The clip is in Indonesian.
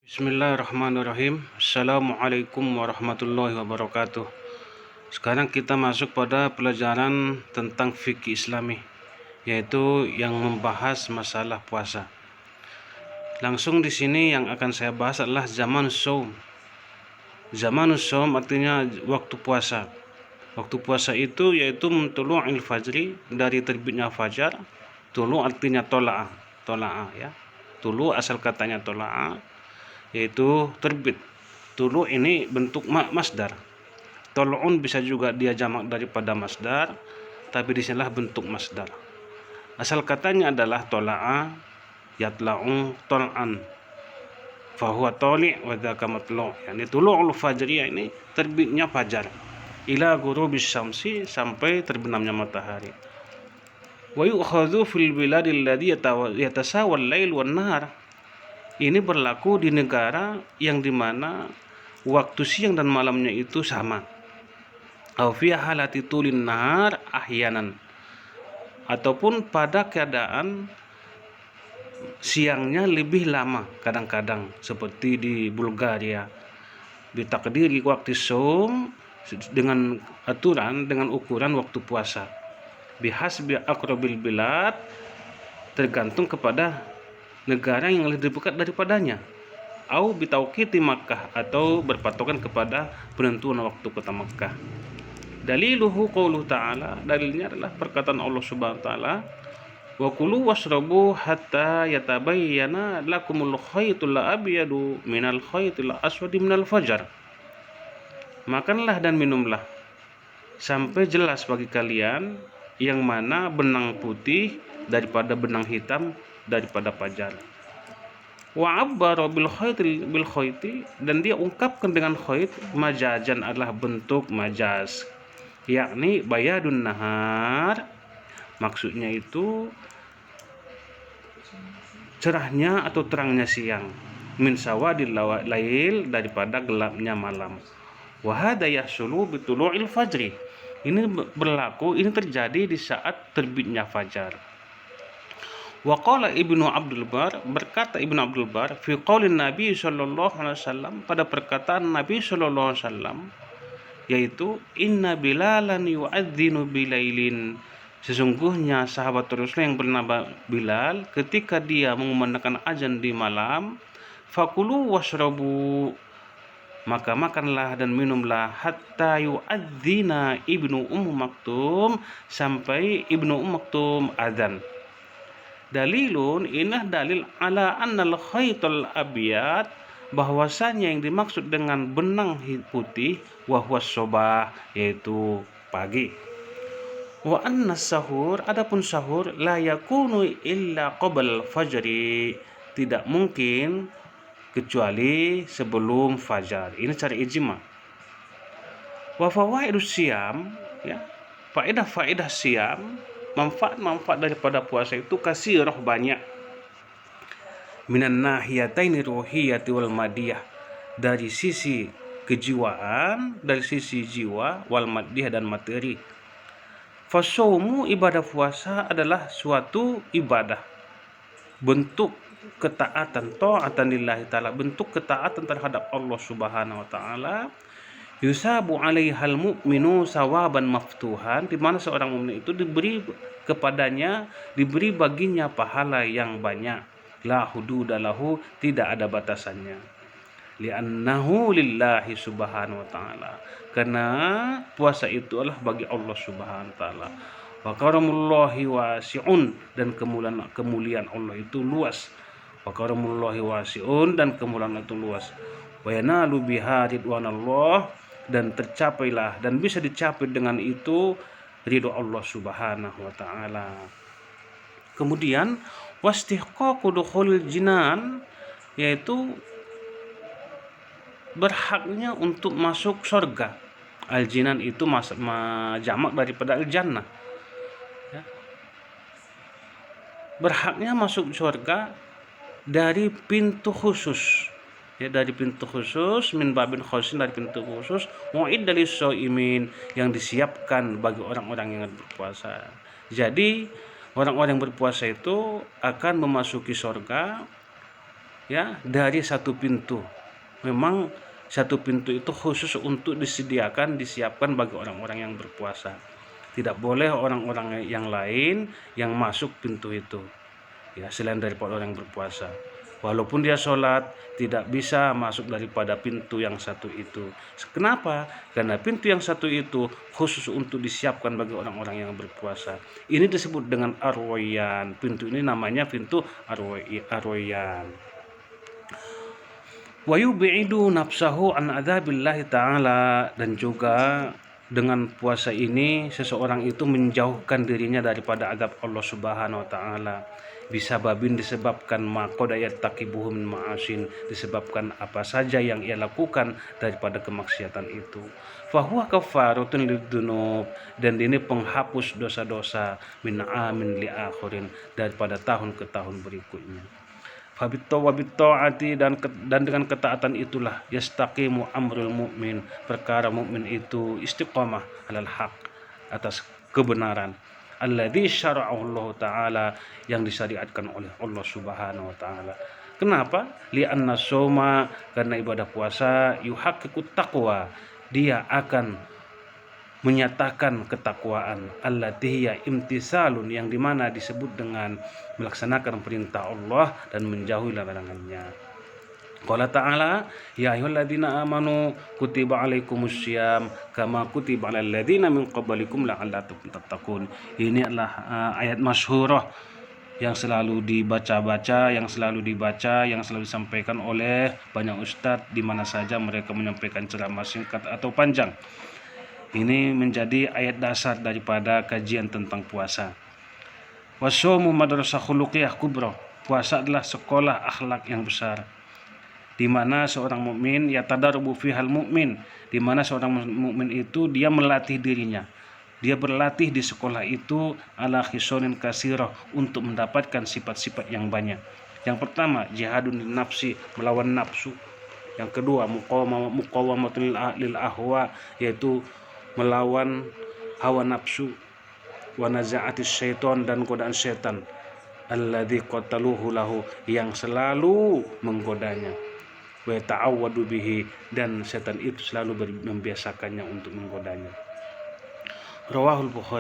Bismillahirrahmanirrahim. Assalamualaikum warahmatullahi wabarakatuh. Sekarang kita masuk pada pelajaran tentang fikih Islami, yaitu yang membahas masalah puasa. Langsung di sini yang akan saya bahas adalah zamanus shaum. Zamanus shaum artinya waktu puasa. Waktu puasa itu yaitu tulu'il fajri, dari terbitnya fajar. Tulu artinya tola'a ya. Tulu asal katanya tola'a, yaitu terbit. Tulu ini bentuk masdar. Tol'un bisa juga dia jamak daripada masdar, tapi disinilah bentuk masdar. Asal katanya adalah tola'a yatla'u tol'an, fahuwa toli' wa dzaka matlu'. Yani tulu'ul fajri ini terbitnya fajar, ila ghurubis syamsi, sampai terbenamnya matahari. Wa yu'khadhu fil biladil ladzi yatasawal lail wan nahar. Ini berlaku di negara yang dimana waktu siang dan malamnya itu sama. Au fi halati tulin nahar ahyanan, ataupun pada keadaan siangnya lebih lama kadang-kadang, seperti di Bulgaria. Bitakdiri waktu shaum, dengan aturan, dengan ukuran waktu puasa. Bihasbi aqrabil bilad, tergantung kepada negara yang lebih dekat daripadanya. Au bitauqiti Makkah, atau berpatokan kepada penentuan waktu kota Makkah. Daliluhu qauluhu ta'ala, dalilnya adalah perkataan Allah Subhanahu wa taala, wa kulu washrabu hatta yatabayyana lakumul khaytul abyadu minal khaytil aswadi minal fajar. Makanlah dan minumlah sampai jelas bagi kalian yang mana benang putih daripada benang hitam daripada fajar. Wa abbara bil khayti, dan dia ungkapkan dengan khayt, majajan adalah bentuk majaz, yakni bayadun nahar, maksudnya itu cerahnya atau terangnya siang, min sawadil lail, daripada gelapnya malam. Wa hadha yahsulu bitulu'il fajri, ini berlaku, ini terjadi di saat terbitnya fajar. Wa qala Ibnu Abdul Bar, berkata Ibnu Abdul Bar, fi qaulin Nabi sallallahu alaihi wasallam, pada perkataan Nabi sallallahu alaihi wasallam, yaitu inna bilalan yu'adzinu bilailin, sesungguhnya sahabat Rasul yang bernama Bilal, ketika dia mengumandangkan azan di malam, fakulu washrabu, maka makanlah dan minumlah, hatta yu'adzina Ibnu Maktum, sampai Ibnu Maktum azan. Dalilun, inah dalil ala annal khaytul abyad, bahwasanya yang dimaksud dengan benang putih wahwas sobah, yaitu pagi. Wa anna sahur, adapun sahur, la yakunu illa qabl fajri, tidak mungkin kecuali sebelum fajar. Ini cara ijma. Wa fawaidus siyam, ya, faedah siyam, manfaat daripada puasa itu kasirah, banyak. Minan nahiyataini ruhiyati wal madiyah, dari sisi kejiwaan, dari sisi jiwa, wal madiyah, dan materi. Fasaumu, ibadah puasa adalah suatu ibadah, bentuk ketaatan, ta'atan lillahi ta'ala, bentuk ketaatan terhadap Allah Subhanahu wa taala. Yusabu alaihal mu'minu sawaban maftuhan, di mana seorang mukmin itu diberi kepadanya, diberi baginya pahala yang banyak. La hududalahu, tidak ada batasannya. Li'annahu lillahi subhanahu wa ta'ala, karena puasa itu adalah bagi Allah Subhanahu wa ta'ala. Wa karamullahi wasi'un, dan kemuliaan Allah itu luas. Wa karamullahi wasi'un, dan kemuliaan itu luas. Wa yanalu biha ridwanallah, dan tercapailah, dan bisa dicapai dengan itu ridho Allah Subhanahu wa taala. Kemudian wastihqaqu dukhulil jinan, yaitu berhaknya untuk masuk surga. Al-jinan itu jamak daripada al-jannah, ya. Berhaknya masuk surga dari pintu khusus, ya, dari pintu khusus, min babin khusus, dari pintu khusus, mu'idda lis-shaimin, yang disiapkan bagi orang-orang yang berpuasa. Jadi orang-orang yang berpuasa itu akan memasuki surga ya dari satu pintu. Memang satu pintu itu khusus untuk disiapkan bagi orang-orang yang berpuasa. Tidak boleh orang-orang yang lain yang masuk pintu itu, ya selain daripada orang yang berpuasa. Walaupun dia sholat, tidak bisa masuk daripada pintu yang satu itu. Kenapa? Karena pintu yang satu itu khusus untuk disiapkan bagi orang-orang yang berpuasa. Ini disebut dengan arwayan. Pintu ini namanya pintu arwayan. Wa yub'idu nafsahu an adzabillahi ta'ala, dan juga dengan puasa ini seseorang itu menjauhkan dirinya daripada azab Allah Subhanahu wa taala. Bisa babin disebabkan maqadayat taqibuhu min ma'asin, disebabkan apa saja yang ia lakukan daripada kemaksiatan itu. Fahuwa kafaratun lidzunub, dan ini penghapus dosa-dosa min amin li akhirin, daripada tahun ke tahun berikutnya. Fabitta'ati, dan dengan ketaatan itulah yastaqimu amrul mukmin, perkara mukmin itu istiqamah alal haq, atas kebenaran, alladzi syara'ahu Allah taala, yang disyariatkan oleh Allah Subhanahu wa taala. Kenapa? Li'anna soma, karena ibadah puasa yuhaqqiqut taqwa, dia akan menyatakan ketakwaan, allati hiya imtisalun, yang dimana disebut dengan melaksanakan perintah Allah dan menjauhi larangannya. Qala ta'ala, ya ayyuhalladzina amanu kutiba alaikumussyam kama kutiba alal ladzina min qablikum la'allakum tattaqun. Ini adalah ayat masyhurah yang selalu dibaca, yang selalu disampaikan oleh banyak ustadz di mana saja mereka menyampaikan ceramah singkat atau panjang. Ini menjadi ayat dasar daripada kajian tentang puasa. Wasaumu madrasah khuluqiyah kubra, puasa adalah sekolah akhlak yang besar, di mana seorang mukmin yatadarrubu fihal mukmin, di mana seorang mukmin itu dia melatih dirinya. Dia berlatih di sekolah itu ala khisonin kasirah, untuk mendapatkan sifat-sifat yang banyak. Yang pertama, jihadun nafsi, melawan nafsu. Yang kedua, muqawamatul lil ahwa, yaitu melawan hawa nafsu, wa naza'atis syaiton, dan godaan setan, alladzi qataluhu lahu, yang selalu menggodanya, wa ta'awwadu bihi, dan setan itu selalu membiasakannya untuk menggodanya. Rawahul Bukhari.